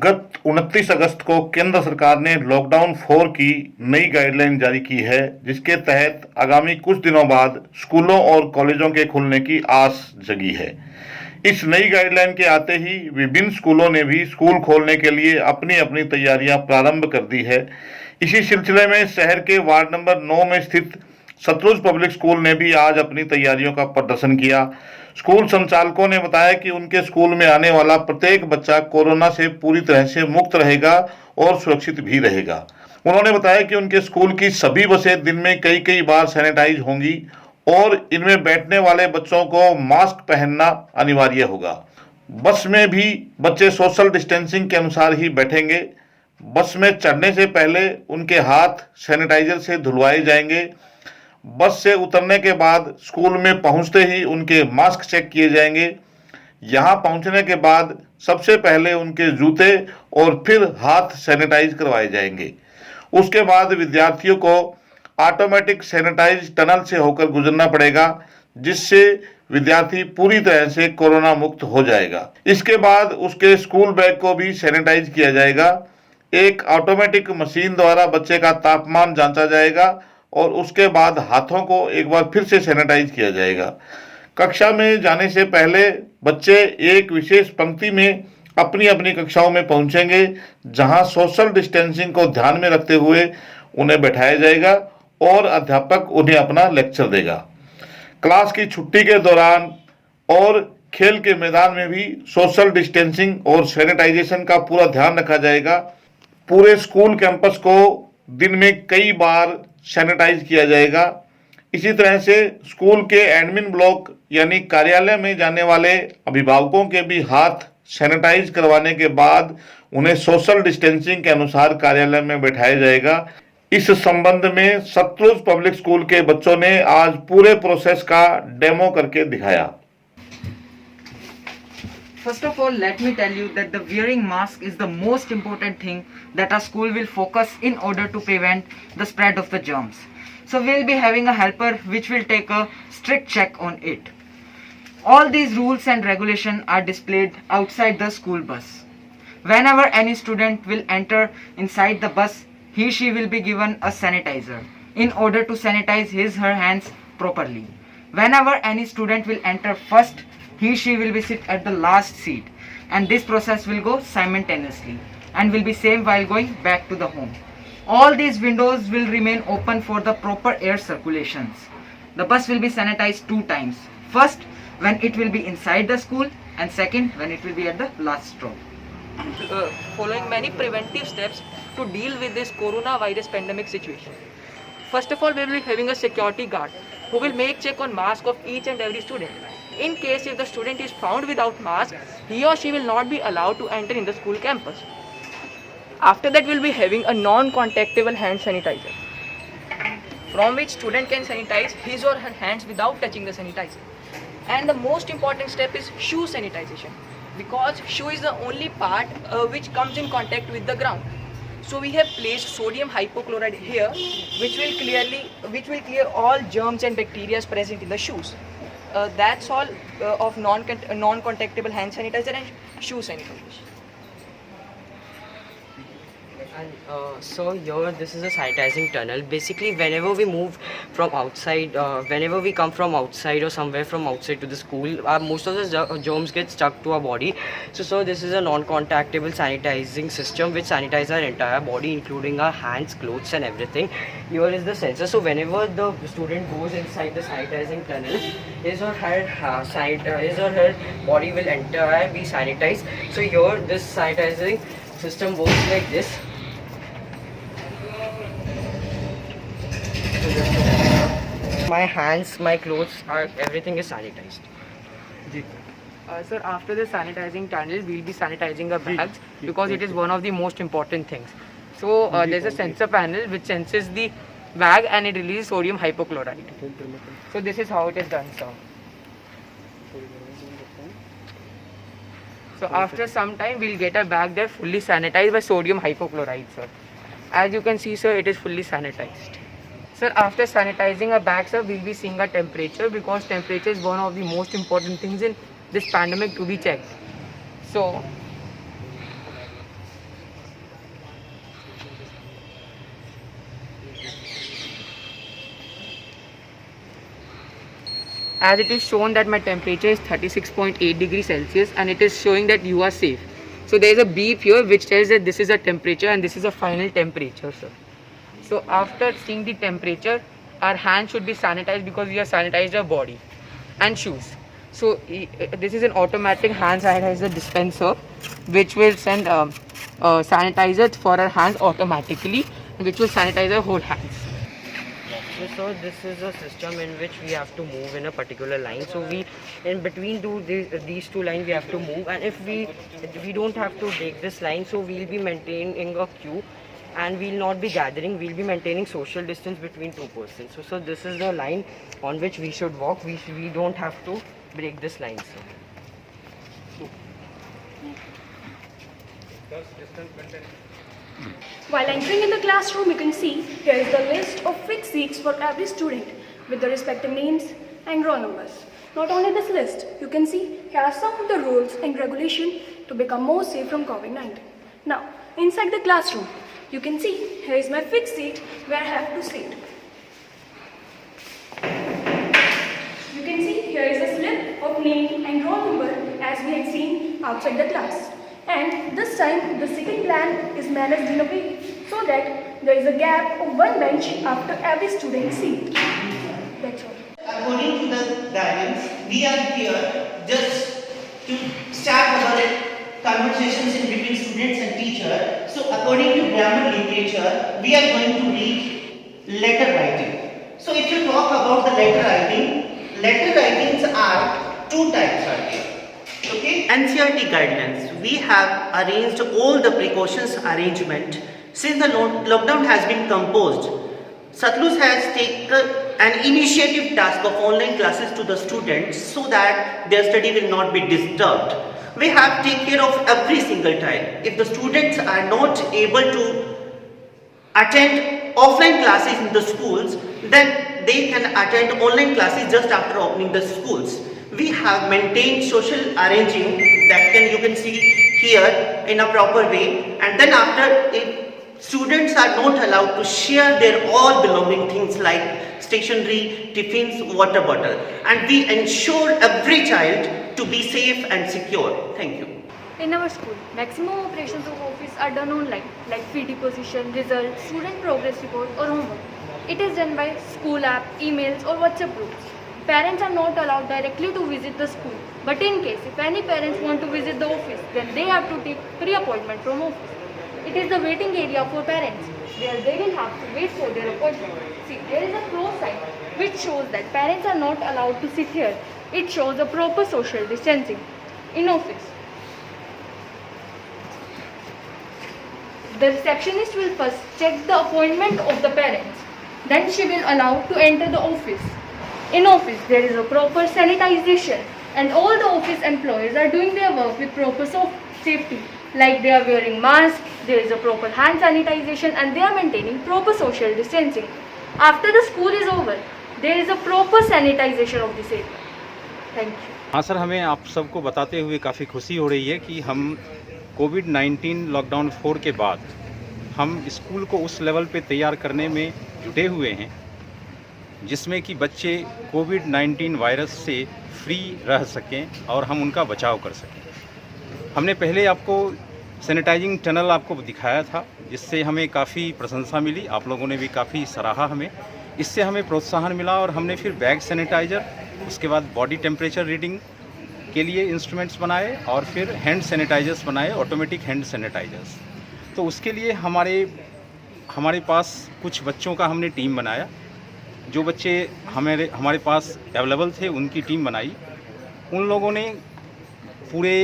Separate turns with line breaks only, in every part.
गत 29 अगस्त को केंद्र सरकार ने लॉकडाउन 4 की नई गाइडलाइन जारी की है, जिसके तहत आगामी कुछ दिनों बाद स्कूलों और कॉलेजों के खुलने की आस जगी है। इस नई गाइडलाइन के आते ही विभिन्न स्कूलों ने भी स्कूल खोलने के लिए अपनी अपनी तैयारियां प्रारंभ कर दी है। इसी सिलसिले में शहर के वार्ड नंबर 9 में स्थित सतलुज पब्लिक स्कूल ने भी आज अपनी तैयारियों का प्रदर्शन किया। स्कूल संचालकों ने बताया कि उनके स्कूल में आने वाला प्रत्येक बच्चा कोरोना से पूरी तरह से मुक्त रहेगा और सुरक्षित भी रहेगा। उन्होंने बताया कि उनके स्कूल की सभी बसें दिन में कई कई बार सैनिटाइज होंगी और इनमें बैठने वाले बच्चों को मास्क पहनना अनिवार्य होगा। बस में भी बच्चे सोशल डिस्टेंसिंग के अनुसार ही बैठेंगे। बस में चढ़ने से पहले उनके हाथ सैनिटाइजर से धुलवाए जाएंगे। बस से उतरने के बाद स्कूल में पहुंचते ही उनके मास्क चेक किए जाएंगे। यहां पहुंचने के बाद सबसे पहले उनके जूते और फिर हाथ सैनिटाइज करवाए जाएंगे। उसके बाद विद्यार्थियों को ऑटोमेटिक सैनिटाइज टनल से होकर गुजरना पड़ेगा, जिससे विद्यार्थी पूरी तरह से कोरोना मुक्त हो जाएगा। इसके बाद उसके स्कूल बैग को भी सैनिटाइज किया जाएगा। एक ऑटोमेटिक मशीन द्वारा बच्चे का तापमान जांचा जाएगा और उसके बाद हाथों को एक बार फिर से सैनिटाइज किया जाएगा। कक्षा में जाने से पहले बच्चे एक विशेष पंक्ति में अपनी अपनी कक्षाओं में पहुंचेंगे, जहां सोशल डिस्टेंसिंग को ध्यान में रखते हुए उन्हें बैठाया जाएगा और अध्यापक उन्हें अपना लेक्चर देगा। क्लास की छुट्टी के दौरान और खेल के मैदान में भी सोशल डिस्टेंसिंग और सैनिटाइजेशन का पूरा ध्यान रखा जाएगा। पूरे स्कूल कैंपस को दिन में कई बार सैनिटाइज किया जाएगा। इसी तरह से स्कूल के एडमिन ब्लॉक यानी कार्यालय में जाने वाले अभिभावकों के भी हाथ सैनिटाइज करवाने के बाद उन्हें सोशल डिस्टेंसिंग के अनुसार कार्यालय में बैठाया जाएगा। इस संबंध में सतलुज पब्लिक स्कूल के बच्चों ने आज पूरे प्रोसेस का डेमो करके दिखाया।
First of all, let me tell you that the wearing mask is the most important thing that our school will focus in order to prevent the spread of the germs. So we will be having a helper which will take a strict check on it. All these rules and regulations are displayed outside the school bus. Whenever any student will enter inside the bus, she will be given a sanitizer in order to sanitize her hands properly. Whenever any student will enter first, she will be sit at the last seat, and this process will go simultaneously and will be same while going back to the home. All these windows will remain open for the proper air circulations. The bus will be sanitized 2 times. First when it will be inside the school, and second when it will be at the last stop.
Following many preventive steps to deal with this coronavirus pandemic situation. First of all, we will be having a security guard who will make check on mask of each and every student. In case if the student is found without mask, he or she will not be allowed to enter in the school campus. After that, we will be having a non-contactable hand sanitizer, from which student can sanitize his or her hands without touching the sanitizer. And the most important step is shoe sanitization, because shoe is the only part which comes in contact with the ground. So we have placed sodium hypochlorite here, which will clear all germs and bacteria present in the shoes. That's all of non-contactable hand sanitizer and shoe sanitization.
And so here this is a sanitizing tunnel. Basically whenever we move from outside, whenever we come from outside or somewhere from outside to the school, most of the germs get stuck to our body. So this is a non-contactable sanitizing system which sanitizes our entire body, including our hands, clothes and everything. Here is the sensor, so whenever the student goes inside the sanitizing tunnel, his or her body will enter and be sanitized. So here this sanitizing system works like this. My hands, my clothes, everything is sanitized.
Sir, after the sanitizing tunnel, we will be sanitizing our bags, because it is one of the most important things. So there's a sensor panel which senses the bag and it releases sodium hypochlorite. So this is how it is done, sir. So after some time, we'll get our bag there fully sanitized by sodium hypochlorite, sir. As you can see, sir, it is fully sanitized. Sir, after sanitizing our bag, sir, we'll be seeing our temperature, because temperature is one of the most important things in this pandemic to be checked. So as it is shown that my temperature is 36.8 degrees Celsius and it is showing that you are safe. So there is a beep here which tells that this is a temperature and this is a final temperature, sir. So after seeing the temperature, our hands should be sanitized because we have sanitized our body and shoes. So this is an automatic hand sanitizer dispenser which will send sanitizer for our hands automatically, which will sanitize our whole hands.
So this is a system in which we have to move in a particular line. So we, in between these two lines, we have to move, and if we don't have to break this line, so we'll be maintaining a queue, and we'll not be gathering. We'll be maintaining social distance between two persons. So this is the line on which we should walk. We don't have to break this line, sir.
While entering in the classroom, you can see here is the list of fixed seats for every student with the respective names and roll numbers. Not only this list, you can see here are some of the rules and regulations to become more safe from COVID-19. Now, inside the classroom, you can see here is my fixed seat where I have to sit. You can see here is a slip of name and roll number as we had seen outside the class. And this time the sitting plan is managed in a way so that there is a gap of one bench after every student's seat. That's all.
According to the guidance, we are here just to start our conversations in between students and teacher. So according to grammar literature, we are going to read letter writing. So if you talk about the letter writings are two types are here. Okay, NCERT guidelines. We have arranged all the precautions arrangement. Since the lockdown has been composed, Satluj has taken an initiative task of online classes to the students so that their study will not be disturbed. We have to take care of every single child. If the students are not able to attend offline classes in the schools, then they can attend online classes just after opening the schools. We have maintained social arranging that you can see here in a proper way, and then after students are not allowed to share their all belonging things like stationery, tiffins, water bottle, and we ensure every child to be safe and secure. Thank you.
In our school, maximum operations of office are done online, like fee deposition, results, student progress report or homework. It is done by school app, emails or WhatsApp groups. Parents are not allowed directly to visit the school, but in case if any parents want to visit the office, then they have to take pre-appointment from office. It is the waiting area for parents, where they will have to wait for their appointment. See, there is a cross sign which shows that parents are not allowed to sit here. It shows a proper social distancing in office. The receptionist will first check the appointment of the parents. Then she will allow to enter the office. In office, there is a proper sanitization and all the office employees are doing their work with proper safety. Like they are wearing masks, there is a proper hand sanitization and they are maintaining proper social distancing. After the school is over, there is a proper sanitization of this area. Thank you.
हाँ sir, हमें आप सबको बताते हुए काफ़ी खुशी हो रही है कि हम कोविड-19 लॉकडाउन 4 के बाद हम स्कूल को उस लेवल पे तैयार करने में जुटे हुए हैं जिसमें कि बच्चे कोविड-19 वायरस से फ्री रह सकें और हम उनका बचाव कर सकें। हमने पहले आपको सैनिटाइजिंग टनल आपको दिखाया था, जिससे हमें काफ़ी प्रशंसा मिली, आप लोगों ने भी काफ़ी सराहा हमें, इससे हमें प्रोत्साहन मिला और हमने फिर बैग सैनिटाइज़र, उसके बाद बॉडी टेम्परेचर रीडिंग के लिए इंस्ट्रूमेंट्स बनाए और फिर हैंड सैनिटाइजर्स बनाए, ऑटोमेटिक हैंड सैनिटाइजर्स। तो उसके लिए हमारे पास कुछ बच्चों का हमने टीम बनाया, जो बच्चे हमारे पास अवेलेबल थे उनकी टीम बनाई। उन लोगों ने पूरे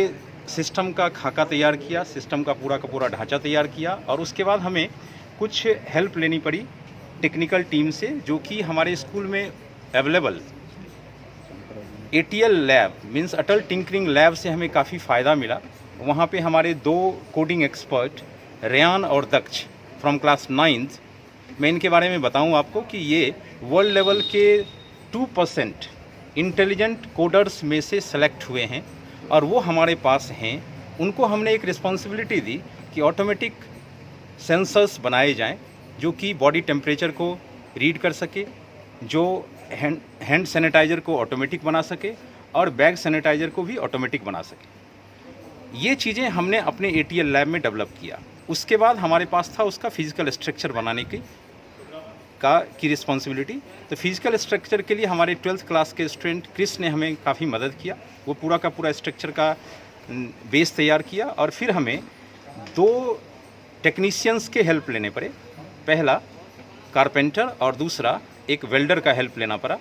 सिस्टम का खाका तैयार किया, सिस्टम का पूरा ढांचा तैयार किया और उसके बाद हमें कुछ हेल्प लेनी पड़ी टेक्निकल टीम से, जो कि हमारे स्कूल में अवेलेबल ATL लैब मीन्स अटल टिंकरिंग लैब से हमें काफ़ी फ़ायदा मिला। वहाँ पे हमारे 2 कोडिंग एक्सपर्ट रेयान और दक्ष फ्रॉम क्लास 9th, मैं इनके बारे में बताऊं आपको कि ये वर्ल्ड लेवल के 2% इंटेलिजेंट कोडर्स में से सेलेक्ट हुए हैं और वो हमारे पास हैं। उनको हमने एक रिस्पॉन्सिबिलिटी दी कि ऑटोमेटिक सेंसर्स बनाए जाएं जो कि बॉडी टेम्परेचर को रीड कर सके, जो हैंड सैनिटाइज़र को ऑटोमेटिक बना सके और बैग सैनिटाइज़र को भी ऑटोमेटिक बना सके। ये चीज़ें हमने अपने ATL लैब में डेवलप किया। उसके बाद हमारे पास था उसका फिज़िकल स्ट्रक्चर बनाने की रिस्पॉन्सिबिलिटी। तो फिज़िकल स्ट्रक्चर के लिए हमारे 12th क्लास के स्टूडेंट क्रिस ने हमें काफ़ी मदद किया। वो पूरा का पूरा स्ट्रक्चर का बेस तैयार किया और फिर हमें 2 टेक्नीशियंस के हेल्प लेने पड़े। पहला कारपेंटर और दूसरा एक वेल्डर का हेल्प लेना पड़ा।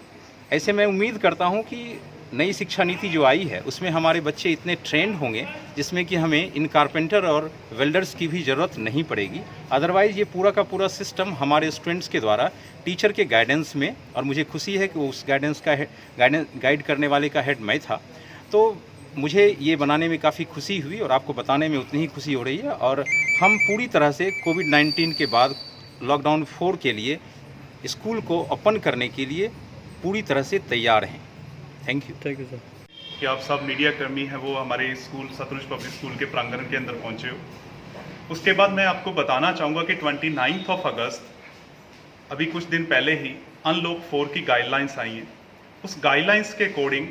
ऐसे मैं उम्मीद करता हूं कि नई शिक्षा नीति जो आई है उसमें हमारे बच्चे इतने ट्रेंड होंगे जिसमें कि हमें इन कारपेंटर और वेल्डर्स की भी ज़रूरत नहीं पड़ेगी। अदरवाइज़ ये पूरा का पूरा सिस्टम हमारे स्टूडेंट्स के द्वारा टीचर के गाइडेंस में, और मुझे खुशी है कि उस गाइड करने वाले का हेड मैं था, तो मुझे ये बनाने में काफ़ी खुशी हुई और आपको बताने में उतनी ही खुशी हो रही है। और हम पूरी तरह से कोविड-19 के बाद लॉकडाउन 4 के लिए स्कूल को ओपन करने के लिए पूरी तरह से तैयार हैं। Thank you sir.
कि आप सब मीडिया कर्मी हैं वो हमारे स्कूल सतलुज पब्लिक स्कूल के प्रांगण के अंदर पहुंचे हो। उसके बाद मैं आपको बताना चाहूँगा कि 29 अगस्त अभी कुछ दिन पहले ही अनलॉक 4 की गाइडलाइंस आई हैं। उस गाइडलाइंस के अकॉर्डिंग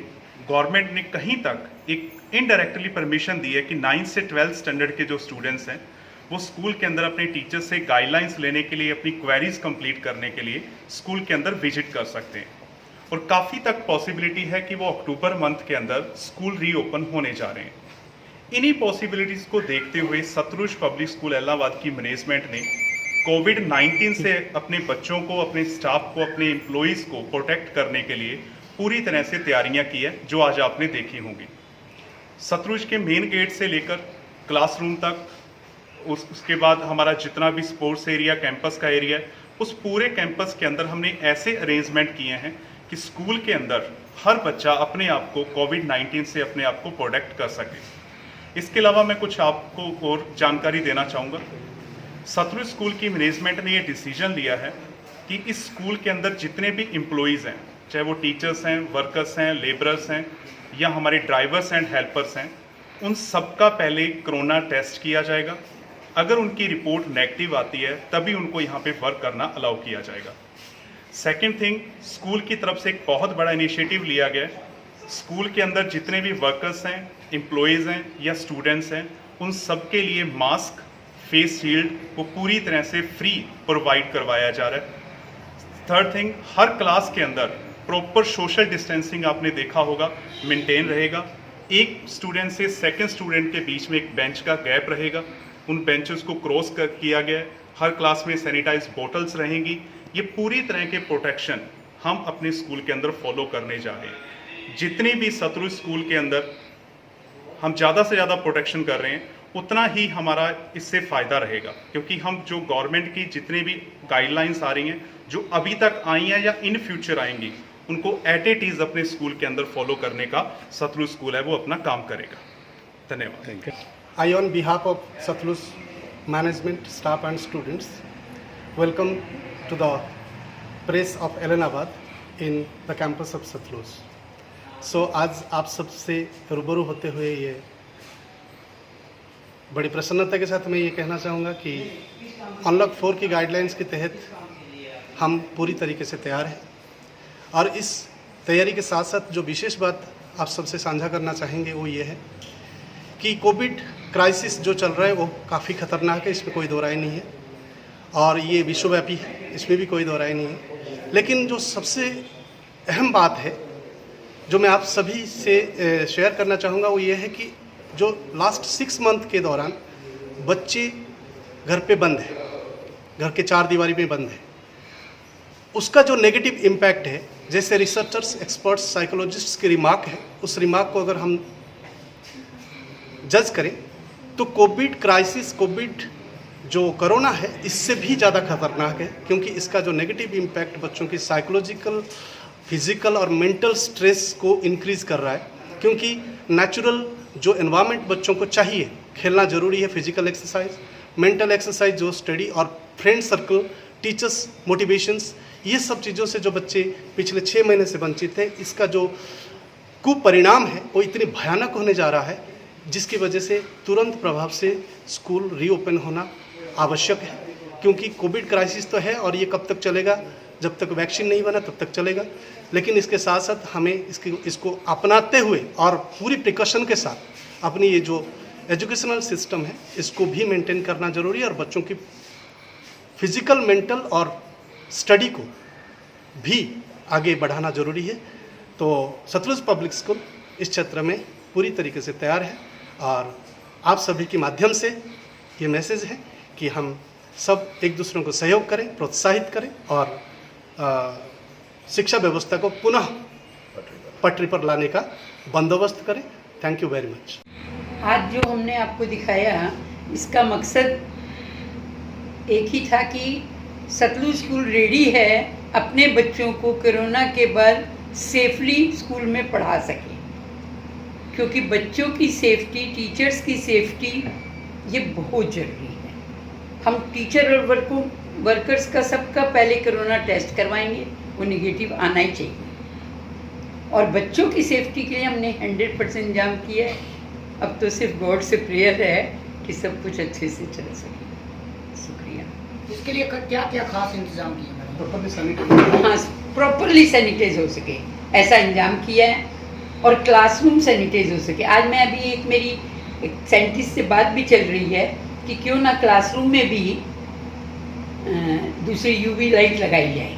गवर्नमेंट ने कहीं तक एक इनडायरेक्टली परमिशन दी है कि 9th से 12th स्टैंडर्ड के जो स्टूडेंट्स हैं वो स्कूल के अंदर अपने टीचर से गाइडलाइंस लेने के लिए, अपनी क्वेरीज कंप्लीट करने के लिए स्कूल के अंदर विजिट कर सकते हैं। और काफ़ी तक पॉसिबिलिटी है कि वो अक्टूबर मंथ के अंदर स्कूल रीओपन होने जा रहे हैं। इन्हीं पॉसिबिलिटीज़ को देखते हुए सतलुज पब्लिक स्कूल इलाहाबाद की मैनेजमेंट ने कोविड-19 से अपने बच्चों को, अपने स्टाफ को, अपने एम्प्लॉइज़ को प्रोटेक्ट करने के लिए पूरी तरह से तैयारियां की है, जो आज आपने देखी होंगी। सतलुज के मेन गेट से लेकर क्लासरूम तक, उसके बाद हमारा जितना भी स्पोर्ट्स एरिया, कैंपस का एरिया है, उस पूरे कैंपस के अंदर हमने ऐसे अरेंजमेंट किए हैं कि स्कूल के अंदर हर बच्चा अपने आप को कोविड-19 से अपने आप को प्रोटेक्ट कर सके। इसके अलावा मैं कुछ आपको और जानकारी देना चाहूँगा। सतलुज स्कूल की मैनेजमेंट ने ये डिसीजन लिया है कि इस स्कूल के अंदर जितने भी एम्प्लॉइज़ हैं, चाहे वो टीचर्स हैं, वर्कर्स हैं, लेबरर्स हैं या हमारे ड्राइवर्स एंड हेल्पर्स हैं, उन सबका पहले कोरोना टेस्ट किया जाएगा। अगर उनकी रिपोर्ट नेगेटिव आती है तभी उनको यहाँ पे वर्क करना अलाउ किया जाएगा। सेकंड थिंग, स्कूल की तरफ से एक बहुत बड़ा इनिशिएटिव लिया गया है। स्कूल के अंदर जितने भी वर्कर्स हैं, एम्प्लॉयज़ हैं या स्टूडेंट्स हैं, उन सब के लिए मास्क, फेस शील्ड वो पूरी तरह से फ्री प्रोवाइड करवाया जा रहा है। थर्ड थिंग, हर क्लास के अंदर प्रॉपर सोशल डिस्टेंसिंग आपने देखा होगा मेंटेन रहेगा। एक स्टूडेंट से सेकंड स्टूडेंट के बीच में एक बेंच का गैप रहेगा, उन बेंचेस को क्रॉस किया गया है। हर क्लास में सैनिटाइज बोटल्स रहेंगी। ये पूरी तरह के प्रोटेक्शन हम अपने स्कूल के अंदर फॉलो करने जा रहे हैं। जितने भी सतलुज स्कूल के अंदर हम ज़्यादा से ज़्यादा प्रोटेक्शन कर रहे हैं, उतना ही हमारा इससे फ़ायदा रहेगा, क्योंकि हम जो गवर्नमेंट की जितने भी गाइडलाइंस आ रही हैं, जो अभी तक आई हैं या इन फ्यूचर आएंगी, उनको एट ए टीज अपने स्कूल के अंदर फॉलो करने का सतलुज स्कूल है वो अपना काम करेगा। धन्यवाद।
I, on behalf of Satluj management, staff and students, welcome to the press of Allahabad in the campus of Satluj. So आज आप सबसे रूबरू होते हुए ये बड़ी प्रसन्नता के साथ मैं ये कहना चाहूँगा कि अनलॉक 4 की गाइडलाइंस के तहत हम पूरी तरीके से तैयार हैं। और इस तैयारी के साथ साथ जो विशेष बात आप सबसे साझा करना चाहेंगे वो ये है कि कोविड क्राइसिस जो चल रहा है वो काफ़ी ख़तरनाक है, इसमें कोई दो राय नहीं है, और ये विश्वव्यापी है, इसमें भी कोई दो राय नहीं है। लेकिन जो सबसे अहम बात है जो मैं आप सभी से शेयर करना चाहूँगा वो ये है कि जो लास्ट 6 मंथ के दौरान बच्चे घर पे बंद हैं, घर के 4 दीवारी में बंद हैं, उसका जो नेगेटिव इम्पैक्ट है, जैसे रिसर्चर्स, एक्सपर्ट्स, साइकोलॉजिस्ट्स की रिमार्क है, उस रिमार्क को अगर हम जज करें तो कोविड क्राइसिस, कोविड जो कोरोना है, इससे भी ज़्यादा खतरनाक है, क्योंकि इसका जो नेगेटिव इम्पैक्ट बच्चों की साइकोलॉजिकल, फिजिकल और मेंटल स्ट्रेस को इंक्रीज़ कर रहा है। क्योंकि नेचुरल जो एनवायरनमेंट बच्चों को चाहिए, खेलना ज़रूरी है, फिजिकल एक्सरसाइज, मेंटल एक्सरसाइज, जो स्टडी और फ्रेंड सर्कल, टीचर्स, मोटिवेशंस, ये सब चीज़ों से जो बच्चे पिछले 6 महीने से वंचित थे, इसका जो कुपरिणाम है वो इतनी भयानक होने जा रहा है, जिसकी वजह से तुरंत प्रभाव से स्कूल रीओपन होना आवश्यक है। क्योंकि कोविड क्राइसिस तो है और ये कब तक चलेगा जब तक वैक्सीन नहीं बना तब तक चलेगा, लेकिन इसके साथ साथ हमें इसको अपनाते हुए और पूरी प्रिकॉशन के साथ अपनी ये जो एजुकेशनल सिस्टम है इसको भी मेंटेन करना जरूरी है और बच्चों की फिजिकल, मेंटल और स्टडी को भी आगे बढ़ाना जरूरी है। तो सतलुज पब्लिक स्कूल इस क्षेत्र में पूरी तरीके से तैयार है और आप सभी के माध्यम से ये मैसेज है कि हम सब एक दूसरे को सहयोग करें, प्रोत्साहित करें और शिक्षा व्यवस्था को पुनः पटरी पर लाने का बंदोबस्त करें। Thank you very much.
आज जो हमने आपको दिखाया इसका मकसद एक ही था कि सतलुज स्कूल रेडी है अपने बच्चों को कोरोना के बाद सेफली स्कूल में पढ़ा सके, क्योंकि बच्चों की सेफ्टी, टीचर्स की सेफ्टी ये बहुत ज़रूरी है। हम टीचर और वर्कर्स का सबका पहले कोरोना टेस्ट करवाएंगे, वो नेगेटिव आना ही चाहिए। और बच्चों की सेफ्टी के लिए हमने 100% इंतजाम किया है। अब तो सिर्फ गॉड से प्रेयर है कि सब कुछ अच्छे से चल सके। शुक्रिया।
इसके लिए क्या क्या खास इंतजाम किए?
हाँ, प्रॉपरली सैनिटाइज हो सके ऐसा इंतजाम किया है और क्लासरूम सैनिटाइज हो सके। आज मैं अभी मेरी साइंटिस्ट से बात भी चल रही है कि क्यों ना क्लासरूम में भी दूसरी यूवी लाइट लगाई जाए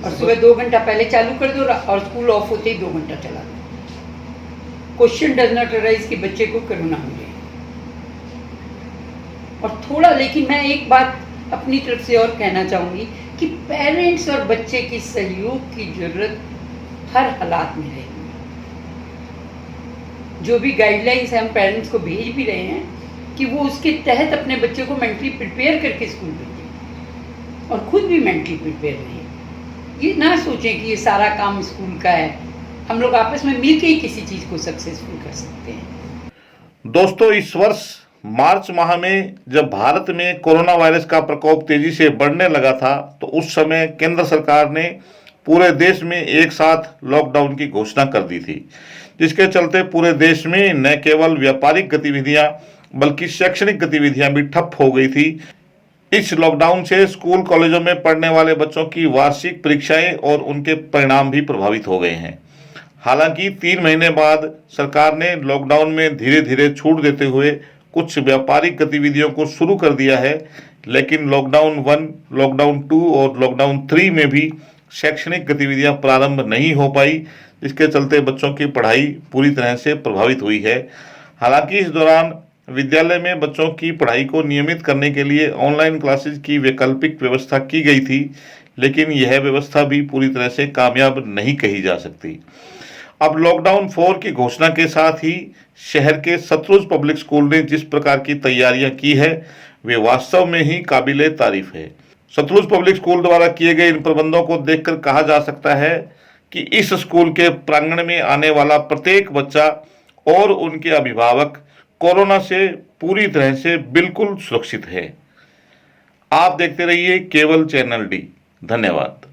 और सुबह 2 घंटा पहले चालू कर दो और स्कूल ऑफ होते ही 2 घंटा चला दो। क्वेश्चन डज नॉट अराइज कि बच्चे को कोरोना हो जाए। और थोड़ा, लेकिन मैं एक बात अपनी तरफ से और कहना चाहूँगी कि पेरेंट्स और बच्चे की सहयोग की जरूरत हर हालात में रहेगी। जो भी गाइडलाइंस हम पेरेंट्स को भेज भी रहे हैं कि वो उसके तहत अपने बच्चे को मेंटली प्रिपेयर करके स्कूल भेजें और खुद भी मेंटली प्रिपेयर रहें। ये ना सोचें कि ये सारा काम स्कूल का है, हम लोग आपस में मिलकर ही किसी चीज़ को सक्सेसफुल कर सकते हैं।
दोस्तों, इस वर्ष मार्च माह में जब भारत में कोरोना वायरस का प्रकोप तेजी से बढ़ने लगा था तो उस समय केंद्र सरकार ने पूरे देश में एक साथ लॉकडाउन की घोषणा कर दी थी, जिसके चलते पूरे देश में न केवल व्यापारिक गतिविधियां बल्कि शैक्षणिक गतिविधियां भी ठप हो गई थी। इस लॉकडाउन से स्कूल कॉलेजों में पढ़ने वाले बच्चों की वार्षिक परीक्षाएं और उनके परिणाम भी प्रभावित हो गए हैं। हालांकि 3 महीने बाद सरकार ने लॉकडाउन में धीरे धीरे छूट देते हुए कुछ व्यापारिक गतिविधियों को शुरू कर दिया है, लेकिन लॉकडाउन 1, लॉकडाउन 2 और लॉकडाउन 3 में भी शैक्षणिक गतिविधियां प्रारंभ नहीं हो पाई, जिसके चलते बच्चों की पढ़ाई पूरी तरह से प्रभावित हुई है। हालांकि इस दौरान विद्यालय में बच्चों की पढ़ाई को नियमित करने के लिए ऑनलाइन क्लासेज की वैकल्पिक व्यवस्था की गई थी, लेकिन यह व्यवस्था भी पूरी तरह से कामयाब नहीं कही जा सकती। अब लॉकडाउन 4 की घोषणा के साथ ही शहर के सतलुज पब्लिक स्कूल ने जिस प्रकार की तैयारियां की है वे वास्तव में ही काबिले तारीफ है। सतलुज पब्लिक स्कूल द्वारा किए गए इन प्रबंधों को देखकर कहा जा सकता है कि इस स्कूल के प्रांगण में आने वाला प्रत्येक बच्चा और उनके अभिभावक कोरोना से पूरी तरह से बिल्कुल सुरक्षित है। आप देखते रहिए केवल चैनल डी। धन्यवाद।